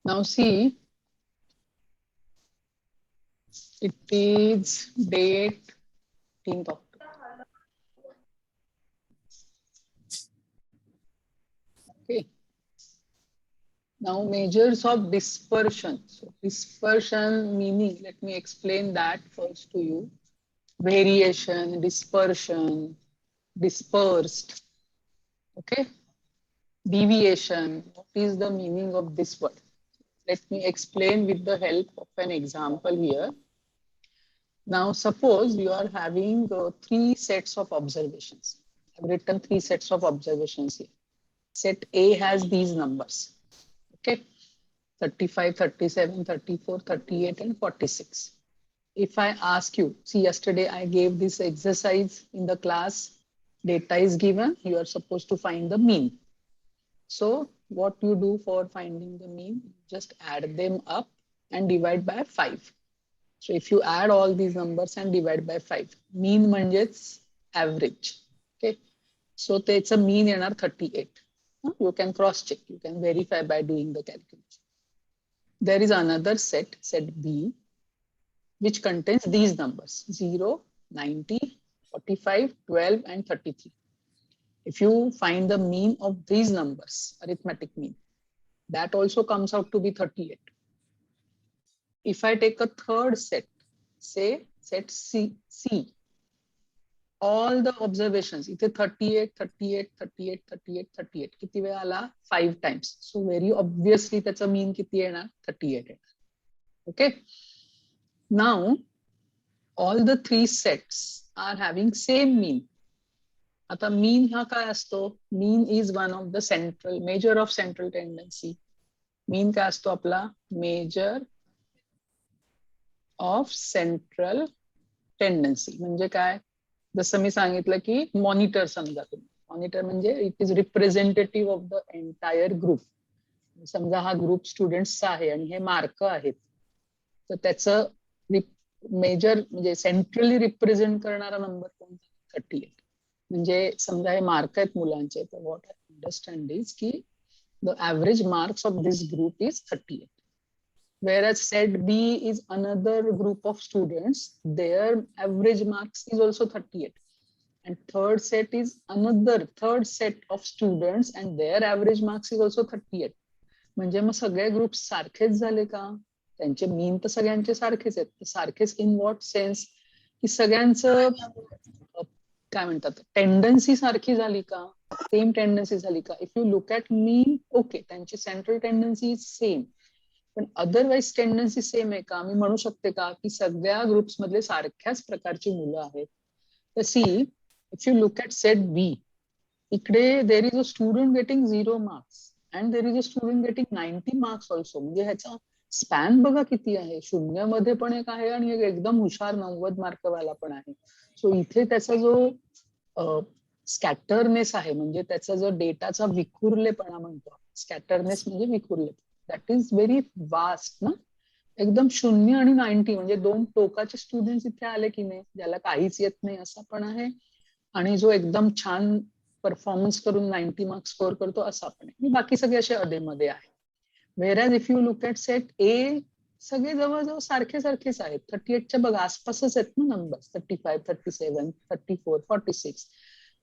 Now see, it is date 10th October. Okay. Now measures of dispersion. So dispersion meaning, let me explain that first to you. Variation, dispersion, dispersed. Okay. Deviation. What is the meaning of this word? Let me explain with the help of an example here. Now, suppose you are having 3 sets of observations. I've written 3 sets of observations here. Set A has these numbers. Okay. 35, 37, 34, 38, and 46. If I ask you, see, yesterday I gave this exercise in the class, data is given, you are supposed to find the mean. So what you do for finding the mean, just add them up and divide by 5. So if you add all these numbers and divide by 5, mean म्हणजेच average. Okay. So it's a mean येणार 38. You can cross check, you can verify by doing the calculation. There is another set, set B, which contains these numbers 0, 90, 45, 12, and 33. If you find the mean of these numbers, arithmetic mean, that also comes out to be 38. If I take a third set, say set C, all the observations, इथे 38, 38, 38, 38, 38, किती वेळा आला? 5 times. So very obviously त्याचा mean किती येणार? 38 येणार. Okay. Now, all the 3 sets are having same mean. आता mean हा काय असतो? Mean is one of the central, measure of central tendency. Mean काय असतो आपला? Measure of central tendency. म्हणजे काय? जसं मी सांगितलं की मॉनिटर समजा तुम्ही. मॉनिटर म्हणजे it is representative of the entire group. समजा हा ग्रुप स्टुडंट्सचा आहे आणि हे मार्क आहेत. तर त्याचं मेजर म्हणजे सेंट्रली रिप्रेझेंट करणारा नंबर कोणता? 38. म्हणजे समजा हे मार्क आहेत मुलांचे, तर व्हॉट आय अंडरस्टँड इज की the average marks of this group is 38. Whereas set B is another group of students, their average marks is also 38. And third set is another third set of students and their average marks is also 38. म्हणजे मग सगळे group सारखेच झाले का? त्यांचे मीन तर सगळ्यांचे सारखेच आहेत. सारखेच इन व्हॉट सेन्स की सगळ्यांचं काय म्हणतात टेंडन्सी सारखी झाली का? सेम टेंडन्सी झाली का? If you look at mean, okay, त्यांची सेंट्रल टेंडन्सी इज सेम. पण अदरवाईज टेंडन्सी सेम आहे का? मी म्हणू शकते का की सगळ्या ग्रुप्स मधले सारख्याच प्रकारची मुलं आहेत? तर C, if you look at set B, इकडे there is a student getting 0 marks and there is a student getting 90 marks also. म्हणजे ह्याचा स्पॅन बघा किती आहे. 0 मध्ये पण एक आहे आणि एक एकदम हुशार 90 मार्कवाला पण आहे. सो इथे त्याचा जो स्कॅटरनेस आहे, म्हणजे त्याचा जो डेटाचा विखुरलेपणा म्हणतो, स्कॅटरनेस म्हणजे विखुरलेपणा, दॅट इज व्हेरी वास्ट ना. एकदम 0 आणि 90 म्हणजे 2 टोकाचे स्टुडंट्स इथे आले की नाही, ज्याला काहीच येत नाही असा पण आहे आणि जो एकदम छान परफॉर्मन्स करून 90 मार्क्स स्कोर करतो असा पण आहे. बाकी सगळे असे अधेमध्ये आहे. Whereas if you look at set ए, सगळे जवळजवळ सारखे सारखेच आहेत. 38च्या बघा आसपासच आहेत ना नंबर. 35, 37, 34, 46.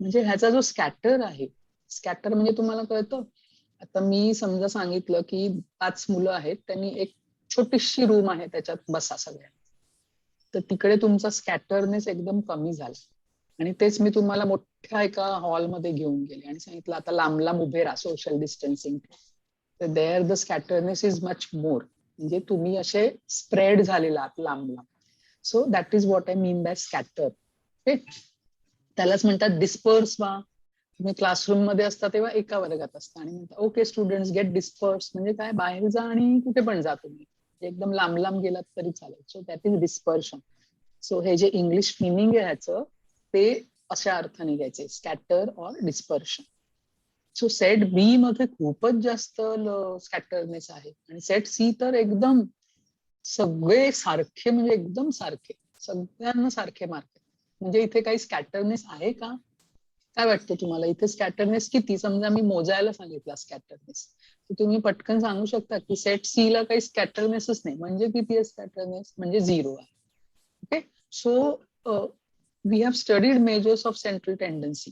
म्हणजे ह्याचा जो स्कॅटर आहे, स्कॅटर म्हणजे तुम्हाला कळतं, आता मी समजा सांगितलं की 5 मुलं आहेत, त्यांनी एक छोटीशी रूम आहे, त्याच्यात बसा सगळ्या, तर तिकडे तुमचा स्कॅटरनेस एकदम कमी झाला. आणि तेच मी तुम्हाला मोठ्या एका हॉलमध्ये घेऊन गेले आणि सांगितलं आता लांब लांब उभे राहा, सोशल डिस्टन्सिंग. तर there the scatterness is much more. म्हणजे तुम्ही असे स्प्रेड झालेला आहात लांब लांब. So that is what I mean by scatter. त्यालाच म्हणतात डिस्पर्स. वा तुम्ही क्लासरूम मध्ये असता तेव्हा एका वर्गात असता आणि म्हणता ओके स्टुडंट्स गेट डिस्पर्स, म्हणजे काय, बाहेर जा आणि कुठे पण जा तुम्ही, एकदम लांब लांब गेलात तरी चालेल. So that is dispersion. So हे जे इंग्लिश मिनिंग आहे ह्याचं, ते अशा अर्थाने घ्यायचे, scatter or dispersion. So set B मध्ये खूपच जास्त स्कॅटरनेस आहे आणि सेट सी तर एकदम सगळे सारखे, म्हणजे एकदम सारखे, सगळ्यांना सारखे मार्क. म्हणजे इथे काही स्कॅटरनेस आहे का? काय वाटतं तुम्हाला इथे स्कॅटरनेस किती? समजा मी मोजायला सांगितला स्कॅटरनेस, तर तुम्ही पटकन सांगू शकता की सेट सी ला काही स्कॅटरनेसच नाही, म्हणजे किती आहे स्कॅटरनेस? म्हणजे 0 आहे. Okay, so we have studied measures of central tendency,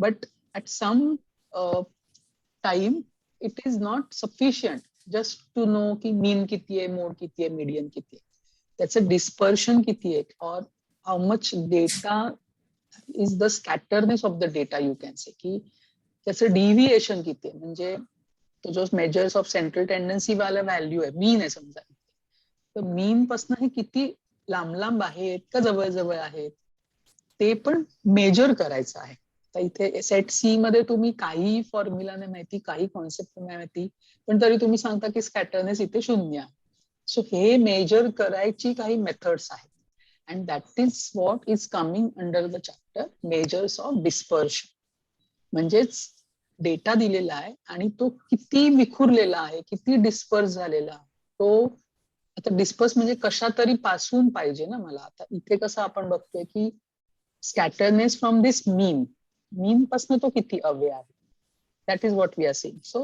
but at some time it is not sufficient just to know की mean किती आहे, mode किती आहे, median किती आहे. त्याचं dispersion किती आहे, or how much data is the scatterness of the data, you can say की त्याचं deviation किती आहे. म्हणजे तो जो measures of central tendency वाला व्हॅल्यू आहे, मीन आहे समजा, तर मीन पासून हे किती लांब लांब आहेत का जवळ जवळ आहेत ते पण मेजर करायचं आहे. तर इथे सेट सी मध्ये तुम्ही काही फॉर्म्युला नाही माहिती, काही कॉन्सेप्ट नाही माहिती, पण तरी तुम्ही सांगता की स्कॅटरनेस इथे 0 आहे. सो हे मेजर करायची काही मेथड्स आहेत, and that is what is coming under the chapter measures of dispersion. म्हणजेच डेटा दिलेला आहे आणि तो किती विखुरलेला आहे, किती डिस्पर्स झालेला आहे. तो आता डिस्पर्स म्हणजे कशा तरी पासून पाहिजे ना मला. आता इथे कसं आपण बघतोय की स्कॅटरनेस फ्रॉम दिस मीन पासून तो किती अवे आहे, that is what we are seeing. So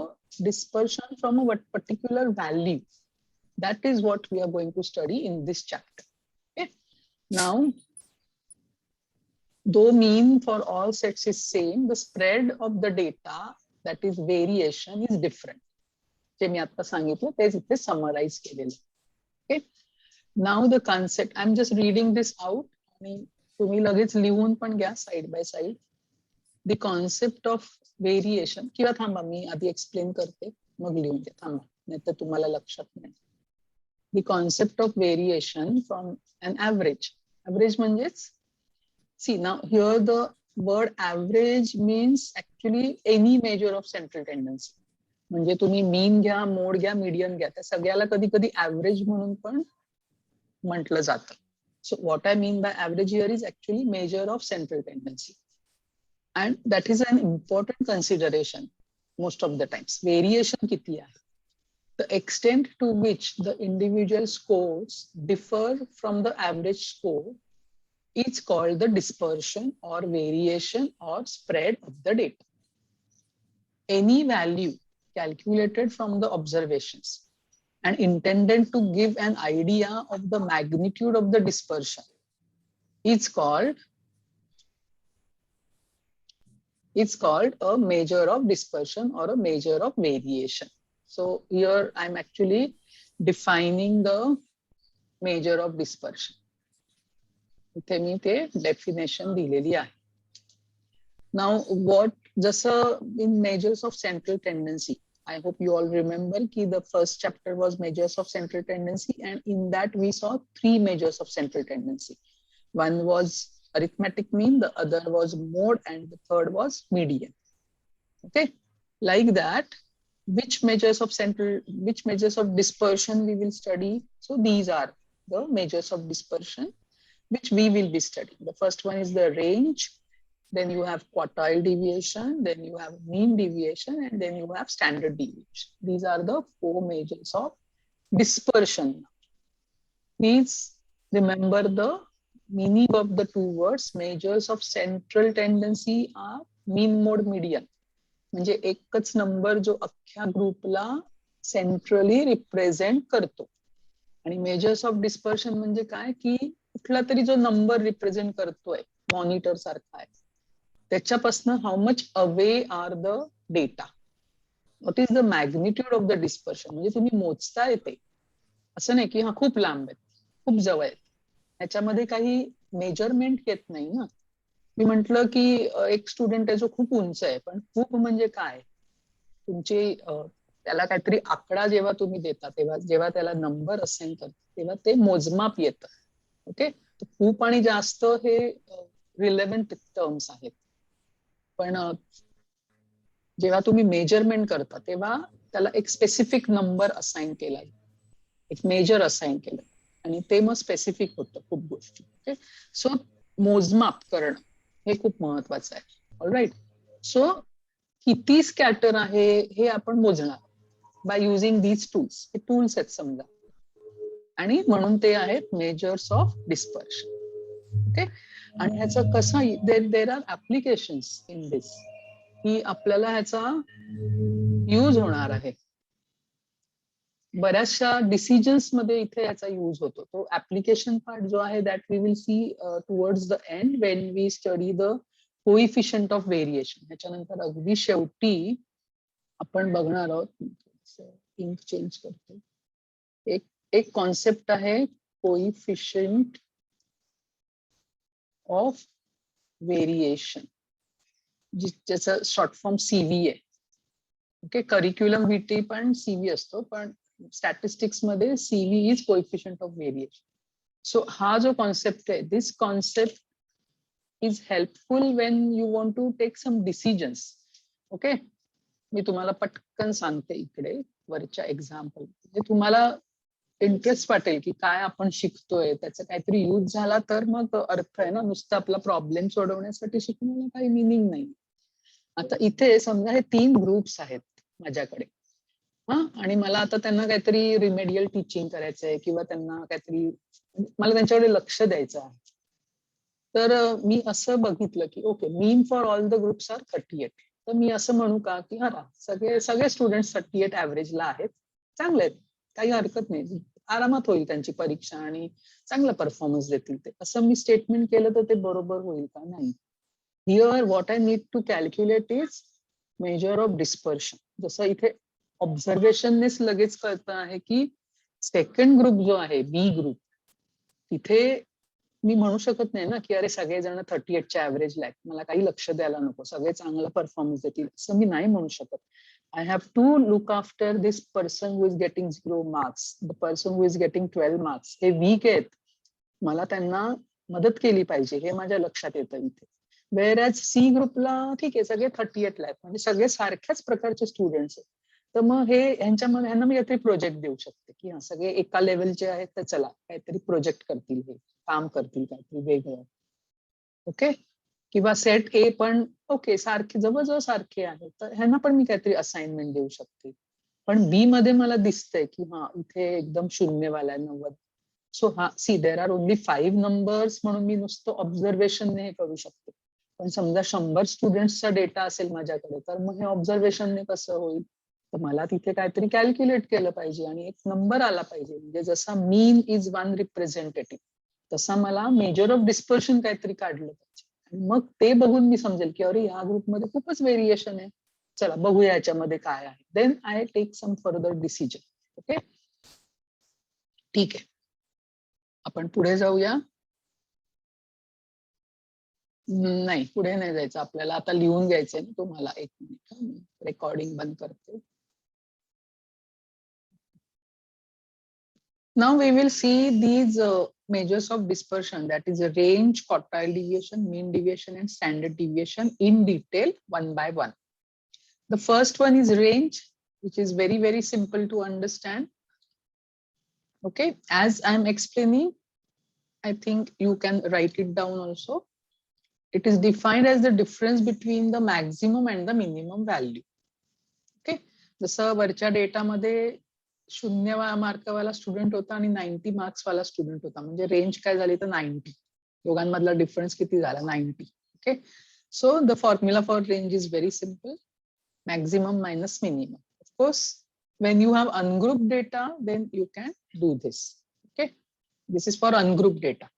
dispersion from a particular value, that is what we are going to study in this chapter. Okay, now though mean for all sets is same, the spread of the data, that is variation, is different. जे मी आता सांगितलं तेच इथे summarise केलेलं. Okay, now the concept, I am just reading this out आणि तुम्ही लगेच लिहून पण घ्या side by side. The concept of variation, किंवा थांबा मी आधी एक्सप्लेन करते मग लिहून घ्या, थांबा नाहीतर तुम्हाला लक्षात नाही. The concept of variation from an average म्हणजेच, see now here the word average means actually any measure of central tendency. म्हणजे तुम्ही मीन घ्या, मोड घ्या, मीडियन घ्या, त्या सगळ्याला कधी कधी ऍव्हरेज म्हणून पण म्हटलं जातं. So what I mean by average here is actually measure of central tendency, and that is an important consideration most of the times. Variation किती आहे, the extent to which the individual scores differ from the average score is called the dispersion or variation or spread of the data. Any value calculated from the observations and intended to give an idea of the magnitude of the dispersion is called a measure of dispersion or a measure of variation. So here I'm actually defining the measure of dispersion. इथे मी ते definition दिलेली आहे. Now what, जसं in measures of central tendency, I hope you all remember कि the first chapter was measures of central tendency, and in that we saw 3 measures of central tendency. One was arithmetic mean, the other was mode, and the third was median. Okay, like that, which measures of dispersion we will study? So these are the measures of dispersion which we will be studying. The first one is the range, then you have quartile deviation, then you have mean deviation, and then you have standard deviation. These are the 4 measures of dispersion. Please remember the meaning of the 2 words. Measures of central tendency are mean, mode, median. म्हणजे एकच number जो अख्ख्या ग्रुपला centrally represent करतो. आणि measures of dispersion म्हणजे काय की कुठला तरी जो नंबर रिप्रेझेंट करतोय, मॉनिटर सारखा आहे, त्याच्यापासून how much away are the data, what is the magnitude of the dispersion. म्हणजे तुम्ही मोजता येते असं नाही की हा खूप लांब आहे, खूप जवळ आहे, ह्याच्यामध्ये काही मेजरमेंट येत नाही ना. मी म्हंटल की एक स्टुडंट आहे जो खूप उंच आहे, पण खूप म्हणजे काय, तुमची त्याला काहीतरी आकडा जेव्हा तुम्ही देता, तेव्हा जेव्हा त्याला नंबर असाइन करता, तेव्हा ते मोजमाप येतं. ओके, खूप आणि जास्त हे रिलेव्हंट टर्म्स आहेत, पण जेव्हा तुम्ही मेजरमेंट करता तेव्हा त्याला एक स्पेसिफिक नंबर असाइन केला, एक मेजर असाइन केलं, आणि ते मग स्पेसिफिक होतं खूप गोष्टी. ओके, सो मोजमाप करणं हे खूप महत्वाचं आहे. ऑलराईट, सो किती स्कॅटर आहे हे आपण मोजणार बाय युझिंग दीज टूल्स. हे टूल्स आहेत समजा, आणि म्हणून ते आहेत मेजर्स ऑफ डिस्पर्शन. ओके, आणि ह्याचा कसा there are applications in this की आपल्याला ह्याचा यूज होणार आहे. बऱ्याचशा डिसिजन्स मध्ये इथे याचा यूज होतो. तो ऍप्लिकेशन पार्ट जो आहे that we will see towards the end when we study the coefficient of variation. त्याच्यानंतर अगदी शेवटी आपण बघणार आहोत. इंक चेंज करतो. एक कॉन्सेप्ट आहे कोइफिशियंट ऑफ व्हेरिएशन, ज्याचा शॉर्ट फॉर्म सीव्ही आहे. ओके, करिक्युलम व्हीटी पण सीव्ही असतो, पण स्टॅटिस्टिक्स मध्ये CV is coefficient of variation. So हा जो कॉन्सेप्ट आहे, this concept is helpful when you want to take some decisions. Okay, मी तुम्हाला पटकन सांगते इकडे वरच्या एक्झाम्पल, म्हणजे तुम्हाला इंटरेस्ट वाटेल की काय आपण शिकतोय, त्याचा काहीतरी यूज झाला तर मग अर्थ आहे ना. नुसतं आपला प्रॉब्लेम सोडवण्यासाठी शिकण्याला काही मिनिंग नाही. आता इथे समजा हे 3 ग्रुप्स आहेत माझ्याकडे, आणि मला आता त्यांना काहीतरी रिमेडियल टीचिंग करायचंय किंवा त्यांना काहीतरी मला त्यांच्याकडे लक्ष द्यायचं आहे. तर मी असं बघितलं की okay, mean for all the groups are 38. तर मी असं म्हणू का की सगळे स्टुडंट 38 ऍव्हरेजला आहेत, चांगले आहेत, काही हरकत नाही, आरामात होईल त्यांची परीक्षा आणि चांगला परफॉर्मन्स देतील ते, असं मी स्टेटमेंट केलं तर ते बरोबर होईल का? नाही. Here what I need to calculate is measure of dispersion. जसं इथे ऑब्झर्वेशननेच लगेच कळतं आहे की सेकंड ग्रुप जो आहे, बी ग्रुप, तिथे मी म्हणू शकत नाही ना की अरे सगळेजण 38च्या ऍव्हरेजला आहेत, मला काही लक्ष द्यायला नको, सगळे चांगला परफॉर्मन्स देतील, असं मी नाही म्हणू शकत. I have to look after this person who is getting 0 marks, the person who is getting 12 marks. हे वीक आहेत, मला त्यांना मदत केली पाहिजे, हे माझ्या लक्षात येतं इथे. वेअरॅज सी ग्रुपला ठीक आहे, सगळे 38 ला आहेत, म्हणजे सगळे सारख्याच प्रकारचे स्टुडंट्स आहेत. तर मग हे ह्यांच्यामध्ये ह्यांना मी काहीतरी प्रोजेक्ट देऊ शकते की सगळे एका लेवलचे आहेत, तर चला काहीतरी प्रोजेक्ट करतील, हे काम करतील काहीतरी वेगळं. ओके, किंवा सेट ए पण ओके सारखे जवळजवळ सारखे आहेत, तर ह्यांना पण मी काहीतरी असाइनमेंट देऊ शकते. पण बी मध्ये मला दिसतंय की इथे एकदम शून्यवाला 90. So see there are only 5 numbers, म्हणून मी नुसतं ऑब्झर्वेशनने हे करू शकते. पण समजा 100 स्टुडंट्सचा डेटा असेल माझ्याकडे, तर मग हे ऑब्झर्वेशनने कसं होईल? तर मला तिथे काहीतरी कॅल्क्युलेट केलं पाहिजे आणि एक नंबर आला पाहिजे. म्हणजे जसा मीन इज 1 रिप्रेझेंटेटिव्ह, तसा मला मेजर ऑफ डिस्पर्शन काहीतरी काढलं पाहिजे. मग ते बघून मी समजेल की अरे या ग्रुपमध्ये खूपच व्हेरिएशन आहे, चला बघूया याच्यामध्ये काय आहे. Then I take some further decision. Okay, ठीक आहे, आपण पुढे जाऊया. नाही, पुढे नाही जायचं आपल्याला, आता लिहून घ्यायचंय ना तुम्हाला. एक मिनिट, रेकॉर्डिंग बंद करते. Now we will see these measures of dispersion, that is a range, quartile deviation, mean deviation, and standard deviation in detail one by one. The first one is range, which is very, very simple to understand. Okay, as I'm explaining, I think you can write it down also. It is defined as the difference between the maximum and the minimum value. Okay, जसं वरच्या डेटामध्ये 0 मार्कवाला student होता आणि 90 marks वाला student होता, म्हणजे range काय झाली तर 90. दोघांमधला डिफरन्स किती झाला? 90. Okay, so the formula for range is very simple, maximum minus minimum. Of course, when you have ungrouped data, then you can do this. Okay, this is for ungrouped data.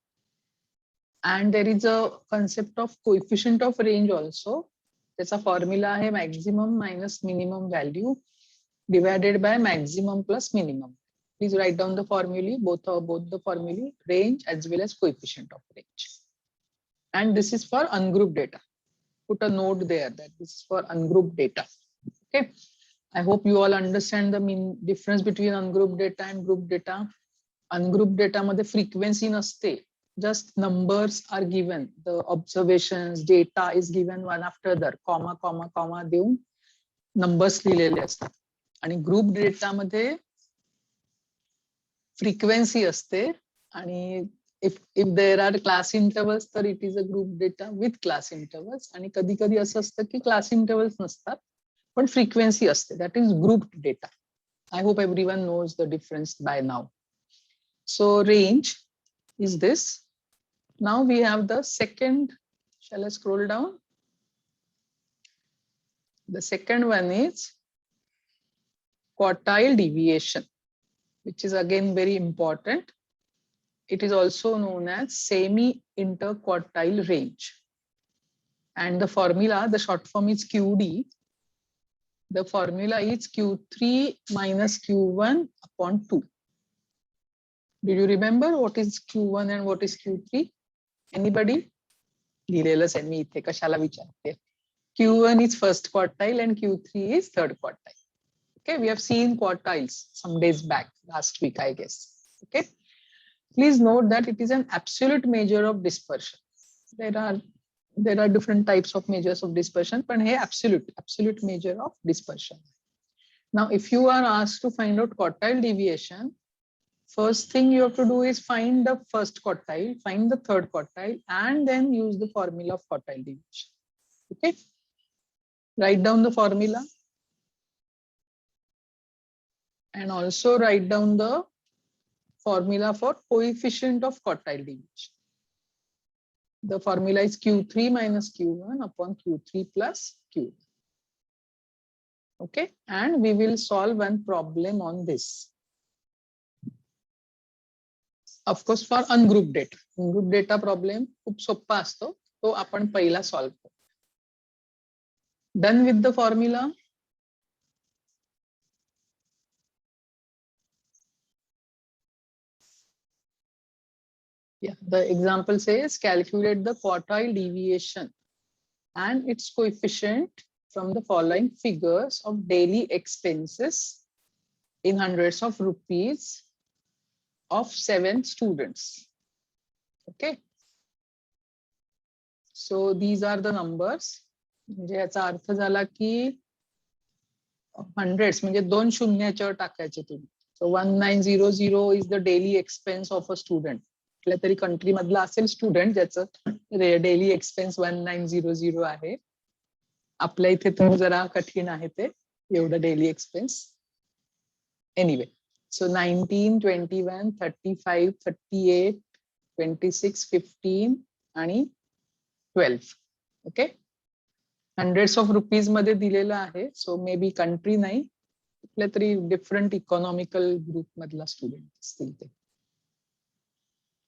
And there is a concept of coefficient of range also. त्याचा formula आहे maximum minus minimum value divided by maximum plus minimum. Please write down the formulae, both the formulae, range as well as coefficient of range. And this is for ungrouped data. Put a note there that this is for ungrouped data. Okay, I hope you all understand the difference between ungrouped data and grouped data. Ungrouped data मध्ये frequency नसते, just numbers are given, the observations data is given one after other, comma comma comma देऊन numbers लिहिलेले असतात. आणि group data मध्ये frequency असते, आणि if there are class intervals, तर it is a group data with class intervals. आणि कधी कधी असं असतं की क्लास इंटरवल्स नसतात पण फ्रिक्वेन्सी असते, that is grouped data. I hope everyone knows the difference by now. So range is this, Now we have the second, shall I scroll down? The second one is quartile deviation, which is again very important. It is also known as semi-interquartile range. And the formula, the short form is QD. The formula is Q3 minus Q1 upon 2. Do you remember what is Q1 and what is Q3? Anybody? लिहिलेलंच आहे मी इथे, कशाला विचारते. Q1 is first quartile and Q3 is third quartile. Okay, we have seen quartiles some days back, last week, I guess. Okay, please note that it is an absolute measure of dispersion. There are different types of measures of dispersion, but here absolute measure of dispersion. Now, if you are asked to find out quartile deviation, first thing you have to do is find the first quartile, find the third quartile, and then use the formula of quartile deviation. Okay, write down the formula and also write down the formula for coefficient of quartile deviation. The formula is Q3 minus Q1 upon Q3 plus Q1. Okay, and we will solve one problem on this. Of course, for ungrouped data. Ungrouped data problem खूप सोप्पा असतो, तो आपण पहिला solve करू. Done with the formula? Yeah, the example says calculate the quartile deviation and its coefficient from the following figures of daily expenses in hundreds of rupees of 7 students. Okay, so these are the numbers. म्हणजे याचा अर्थ झाला की hundreds म्हणजे 2 शून्याच्यावर टाकायचे तुम्ही. So 1900 is the daily expense of a student. कुठल्या तरी कंट्री मधला असेल स्टुडंट ज्याचं डेली एक्सपेन्स 1900 आहे. आपल्या इथे तर जरा कठीण आहे ते एवढं डेली एक्सपेन्स. एनिवे, so 19, 21, 35, 38, 26, 15 आणि 12. ओके, हंड्रेड्स ऑफ रुपीज मध्ये दिलेलं आहे. सो मे बी कंट्री नाही, कुठल्या तरी डिफरंट इकॉनॉमिकल ग्रुप मधला स्टुडंट असतील ते.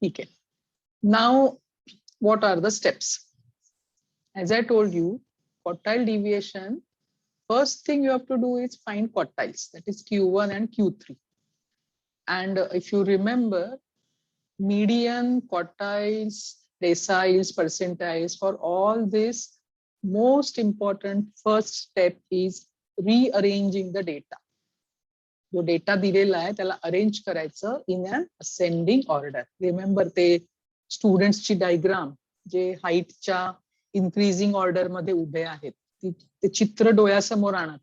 ठीक आहे. Now, what are the steps? As I told you, quartile deviation, first thing you have to do is find quartiles, that is Q1 and Q3. And if you remember, median, quartiles, deciles, percentiles, for all this, most important first step is rearranging the data. जो data दिलेला आहे त्याला arrange करायचं in an ascending order. Remember ते स्टुडंट्सची diagram जे हाईटच्या increasing order मध्ये उभे आहेत, ते चित्र डोळ्यासमोर आणा.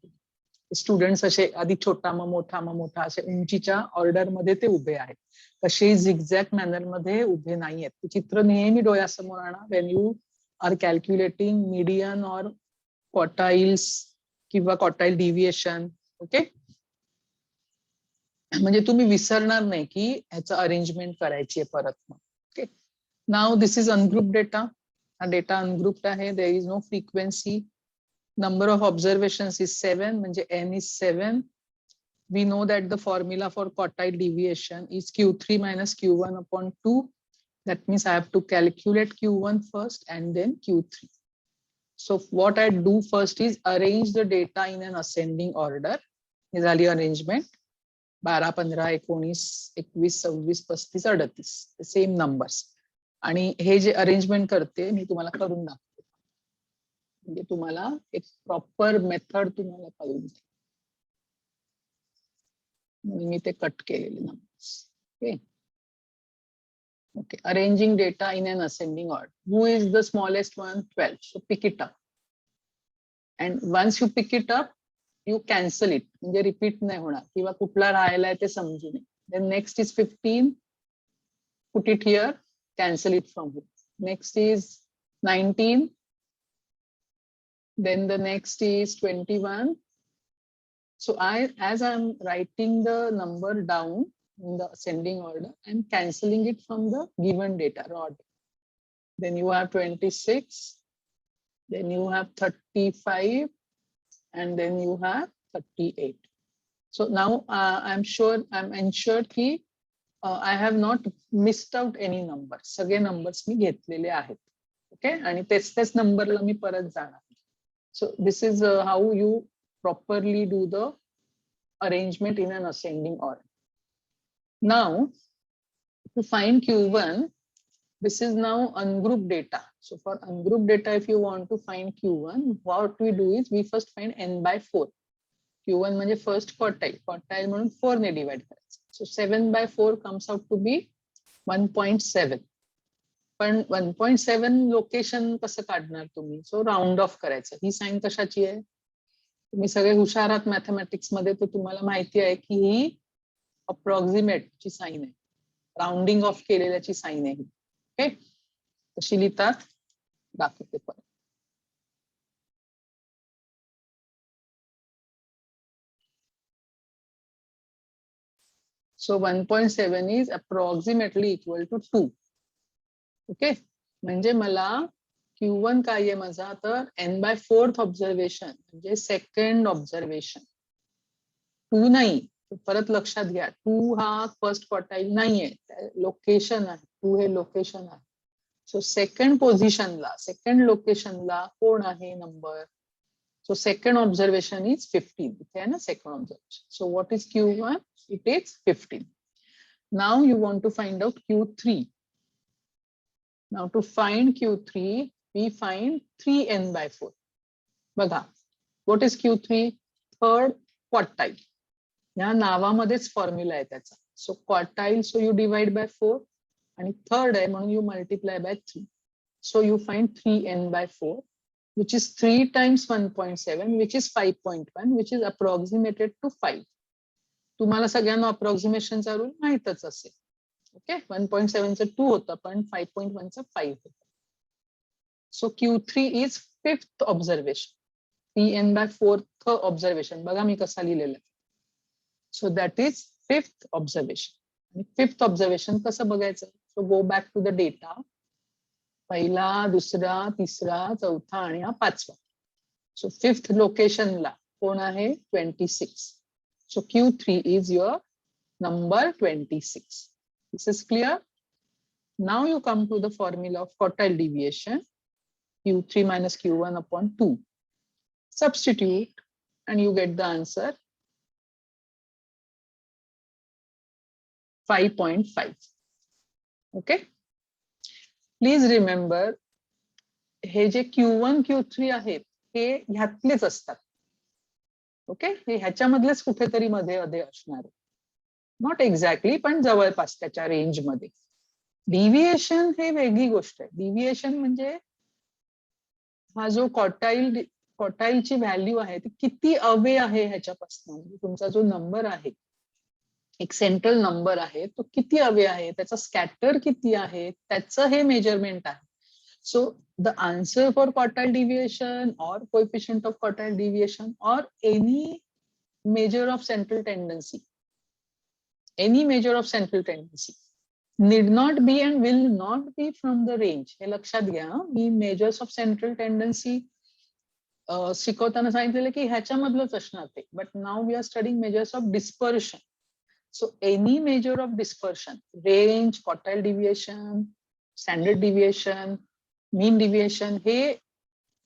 स्टुडंट्स असे आधी छोटा मग मोठा असे उंचीच्या ऑर्डर मध्ये ते उभे आहेत. कसे झिगझॅग मॅनर मध्ये उभे नाहीयेत. ते चित्र नेहमी डोळ्यासमोर आणा when you are calculating median or quartiles किंवा क्वार्टाइल डिव्हिएशन. ओके, म्हणजे तुम्ही विसरणार नाही की ह्याचं अरेंजमेंट करायची आहे परत. मग okay, now this is ungroup data. हा डेटा अनग्रुप्ड आहे. There is no frequency. Number of observations is 7, म्हणजे n is 7. We know that the formula for quartile deviation is Q3 minus Q1 upon 2. That means I have to calculate Q1 first and then Q3. So what I do first is arrange the data in an ascending order. हे झाली arrangement. 12, 15, 19, 21, 26, 35, 38 same numbers. आणि हे जे arrangement करते मी तुम्हाला करून दाखवते, म्हणजे तुम्हाला एक प्रॉपर मेथड तुम्हाला कळून जाईल. मी ते कट केलेले numbers. Okay okay, arranging data in an ascending order. Who is the smallest one? 12. So pick it up. And once you pick it up, you cancel it, म्हणजे रिपीट नाही होणार किंवा कुठला राहिलाय ते समजू नये. Then next is 15, put it here, cancel it from here. Next is 19, then the next is 21. So as I'm writing the number down in the ascending order, I'm cancelling it from the given data raw data. then you have 26, then you have 35, and then you have 38. So now I'm ensured ki I have not missed out any numbers. सगळे numbers मी घेतलेले आहेत. Okay, आणि तेच नंबरला मी परत जाणार. So this is how you properly do the arrangement in an ascending order. Now to find Q1, this is now ungrouped data. So for ungrouped data, if you want to find Q1, what we do is we first find n by 4. Q1 म्हणजे first quartile. Quartile म्हणून 4 ने divide करायचं. So 7 by 4 comes out to be 1.7. पण 1.7 location कसं काढणार तुम्ही? So round of करायचं. ही sign कशाची आहे? तुम्ही सगळे हुशार आहात मॅथमॅटिक्स मध्ये, तर तुम्हाला माहिती आहे की ही अप्रॉक्सिमेट ची साइन आहे, राउंडिंग ऑफ केलेल्याची साइन आहे. ओके, कशी लिहितात दाखवते परत. So 1.7 is approximately equal to 2. Okay, म्हणजे मला Q1 काय आहे माझा, तर n by 4th ऑब्झर्वेशन म्हणजे सेकंड ऑब्झर्वेशन. 2 नाही, परत लक्षात घ्या, 2 हा फर्स्ट क्वार्टाईल नाहीये, लोकेशन आहे. 2 हे लोकेशन आहे. सो सेकंड पोझिशनला, सेकंड लोकेशनला कोण आहे number? So second observation is 15. इथे आहे ना second observation. So what is Q1? It is 15. Now you want to find out Q3. Now to find Q3, we find 3n by 4. बघा, what is Q3? Third quartile. या नावामध्येच formula आहे त्याचा. So quartile, so you divide by 4, आणि third आहे म्हणून you multiply by 3. So you find 3n by 4, which is 3 times 1.7, which is 5.1, which is approximated to 5. तुम्हाला सगळ्यांना अप्रॉक्सिमेशनचा rule माहितच असेल. ओके, 1.7 चं 2 होतं, पण 5.1 चं 5 होतं. So Q3 is 5th observation. 3n by 4th observation बघा मी कसा लिहिलेला. So that is 5th observation. आणि 5th ऑब्झर्वेशन कसं बघायचं? So go back to the data. पहिला, दुसरा, तिसरा, चौथा आणि हा 5वा. सो 5th लोकेशनला कोण आहे? 26. So Q3 is your number 26. This is clear. Now you come to the formula of quartile deviation, Q3 minus Q1 upon 2. Substitute and you get the answer 5.5. Okay. Please remember, हे जे Q1, Q3 आहेत हे ह्यातलेच असतात. Okay, हे ह्याच्यामधलेच कुठेतरी मध्ये अधे असणार आहे. नॉट एक्झॅक्टली, पण जवळपास त्याच्या रेंज मध्ये. डिव्हिएशन हे वेगळी गोष्ट आहे. डिव्हिएशन म्हणजे हा जो क्वार्टाईलची व्हॅल्यू आहे ती किती अवे आहे ह्याच्यापासून. म्हणजे तुमचा जो नंबर आहे, एक सेंट्रल नंबर आहे, तो किती अवे आहे, त्याचा स्कॅटर किती आहे, त्याचं हे मेजरमेंट आहे. So the answer for quartile deviation और कोएफिशिएंट ऑफ क्वार्टाईल डिव्हिएशन और any measure of central tendency, any measure of central tendency need not be and will not be from the range. हे लक्षात घ्या. मी measures of central tendency शिकवताना सांगितलेलं की ह्याच्यामधलंच असणार ते. But now we are studying measures of dispersion. So any measure of dispersion, range, quartile deviation, standard deviation, mean deviation, हे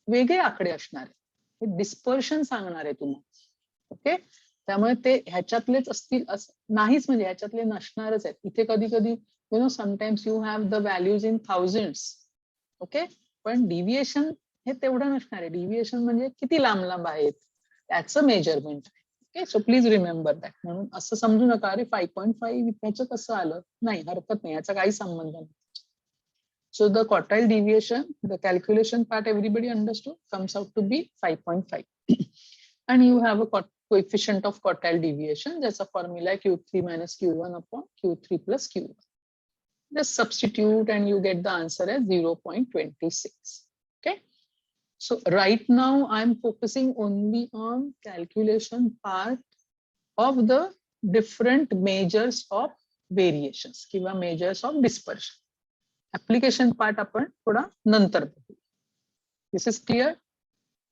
वेगळे आकडे असणार आहे. हे डिस्पर्शन सांगणार आहे तुम्हाला. ओके, त्यामुळे ते ह्याच्यातलेच असतील असं नाहीच, म्हणजे ह्याच्यातले नसणारच आहेत. इथे कधी कधी you know sometimes you have the values in thousands. Okay, पण डिव्हिएशन हे तेवढं नसणार आहे. डिव्हिएशन म्हणजे किती लांब लांब आहेत त्याचं मेजरमेंट आहे. Okay, so please remember that. म्हणून असं समजू नका अरे 5.5 ह्याचं कसं आलं, नाही, हरकत नाही, याचा काही संबंध नाही. So the quartile deviation, the calculation part everybody understood, comes out to be 5.5. and you have a coefficient of quartile deviation. That's a formula Q3 minus Q1 upon Q3 plus Q1. Just substitute and you get the answer as 0.26. Okay. So right now I'm focusing only on calculation part of the different measures of variations, measures of dispersion. Application part आपण थोडा नंतर बघू. दिस is clear.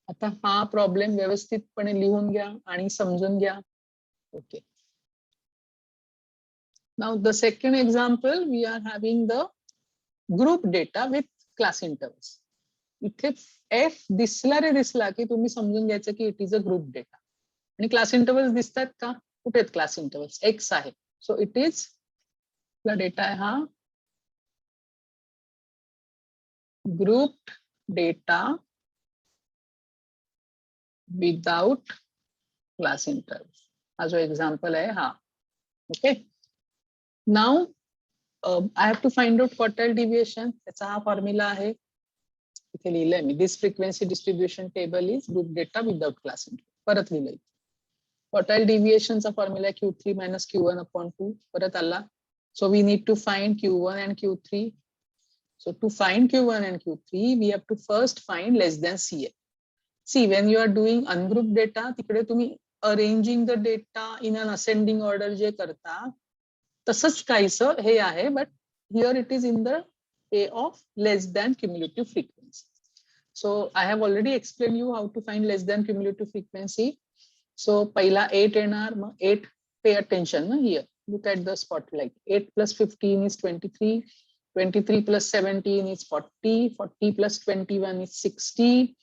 आता हा problem व्यवस्थितपणे लिहून घ्या आणि समजून घ्या. Okay. Now the second example, we are having the group data with class intervals. इथे F दिसला की तुम्ही समजून घ्यायचं की it is a group data. आणि क्लास इंटरवल्स दिसतात का? कुठे आहेत क्लास इंटरवल्स? X आहे. सो इट इज डेटा आहे हा group data without class interval. हा जो एक्झाम्पल आहे हा. Okay. Now I have to find out quartile deviation. त्याचा हा फॉर्म्युला आहे. इथे लिहिलंय मी. This frequency distribution table is group data without class interval. परत लिहिलंय. क्वार्टाइल डिव्हिएशनचा formula Q3 minus Q1 upon 2. परत आला. So we need to find Q1 and Q3. So to find Q1 and Q3, we have to first find less than CL. See, when you are doing ungrouped data, तिकडे तुम्ही arranging the data in an ascending order जे करता, तसंच काहीसं हे आहे, but here it is in the way of less than cumulative frequency. So I have already explained you how to find less than cumulative frequency. So पहिला 8 येणार, मग 8 pay attention na here. Look at the spotlight. 8 plus 15 is 23. 23 plus 17 is 40. 40 plus 21 is 60.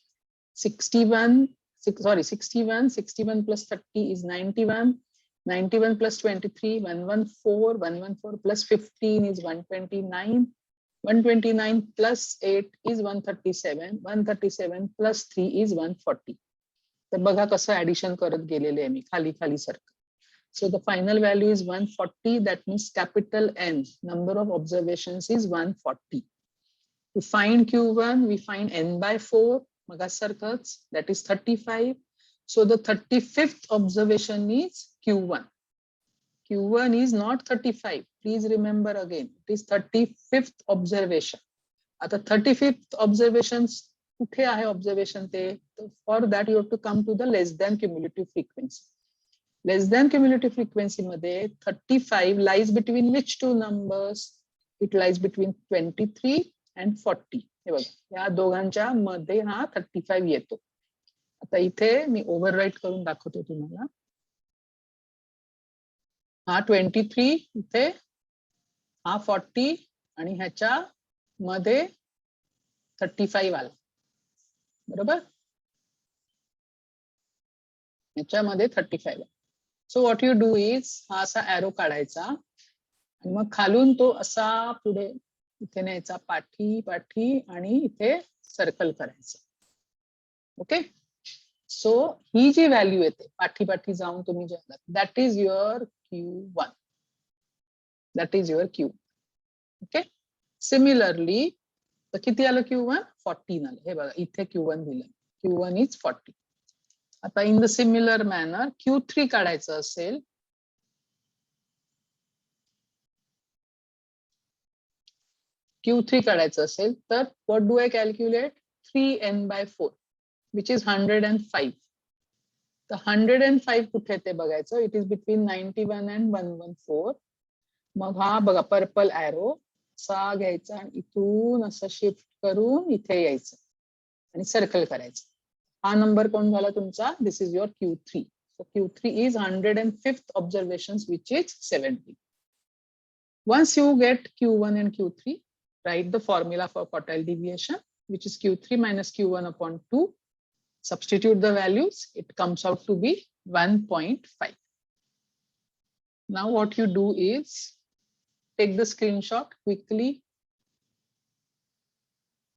61. 61 plus 30 is 91. 91 plus 23, 114. 114 plus 15 is 129. 129 plus 8 is 137. 137 plus 3 is 140. तर बघा कसं addition करत गेलेले आहे मी खाली खाली सारखं. So the final value is 140. That means capital N, number of observations is 140. To find Q1, we find N by 4, magasarkats, that is 35. So the 35th observation is Q1. Q1 is not 35. Please remember again, it is 35th observation. आता 35th observations कुठे आहे observation ते? For that you have to come to the less than cumulative frequency. Less than cumulative frequency मध्ये 35 lies between which two numbers? It lies between 23 and 40. हे बघा या दोघांच्या मध्ये हा 35 येतो. आता इथे मी ओव्हरराइट करून दाखवतो तुम्हाला. हा 23 इथे, हा 40 आणि ह्याच्या मध्ये 35 आला. बरोबर? ह्याच्यामध्ये 35 आला. So what you do is हा असा एरो काढायचा आणि मग खालून तो असा पुढे इथे न्यायचा पाठी पाठी आणि इथे सर्कल करायचं. ओके. सो ही जी व्हॅल्यू येते पाठी पाठी जाऊन तुम्ही जे that is your Q1. That is your Q. Okay. Similarly तर किती आलं Q1? 14 आलं. हे बघा इथे Q1 दिलं. Q1 is 40. आता in the similar manner Q3 काढायचं असेल तर what do I calculate? 3n by 4 which is 105. तर 105 कुठे ते बघायचं. It is between 91 and 114. मग हा बघा पर्पल एरो असा घ्यायचा आणि इथून असं शिफ्ट करून इथे यायचं आणि सर्कल करायचं. हा नंबर कोण झाला तुमचा? This is your Q3. So Q3 is 105th observations, which is 70. Once you get Q1 and Q3, write the formula for quartile deviation, which is Q3 minus Q1 upon 2. Substitute the values. It comes out to be 1.5. Now what you do is take the screenshot quickly